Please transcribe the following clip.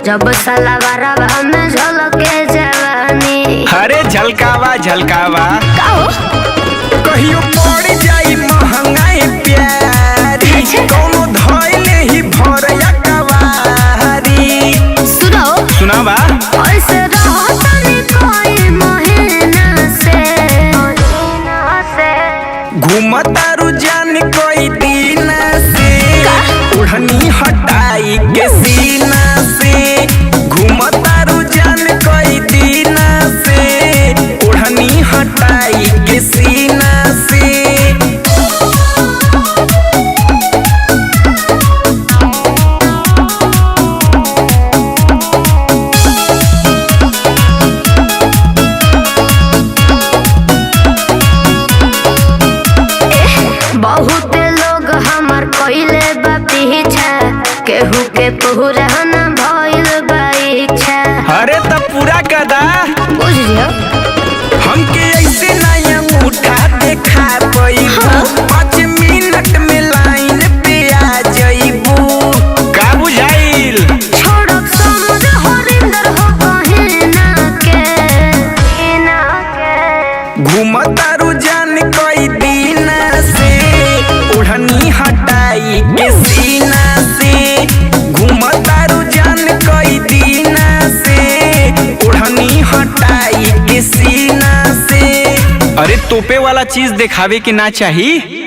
जब सलवारवा में झलके जवानी। अरे झलकावा झलकावा कहियो पड़ जाई महंगाई प्यारी, कौनो धइले ही भरया कवारी। सुनो सुनावा ऐसे रहो तनी कोई महीना से घूमतारू जान कोई दिन से, ओढ़नी हटाई के सीना से। घूमतारू जान कोई दिन से, ओढ़नी हटाई के सीना से। बहुत लोग हमार कइले बा पीछा, केहू के पूरा न भइल बा इच्छा। अरे तब पूरा कदा बुझ लियो हमके ऐसे नया मुठा देखा पैबू, 5 मिनट में लाइन पे आ जाइबू। का बुझाइल छोड़ब समझ हरिंदर हो कहिना के। घूमतारू जान कोई दिन से, ओढ़नी हटाई के सीना से। घूमतारू जान कोई दिन से, ओढ़नी हटाई के सीना से। अरे तोपे वाला चीज दिखावे के ना चाहिए।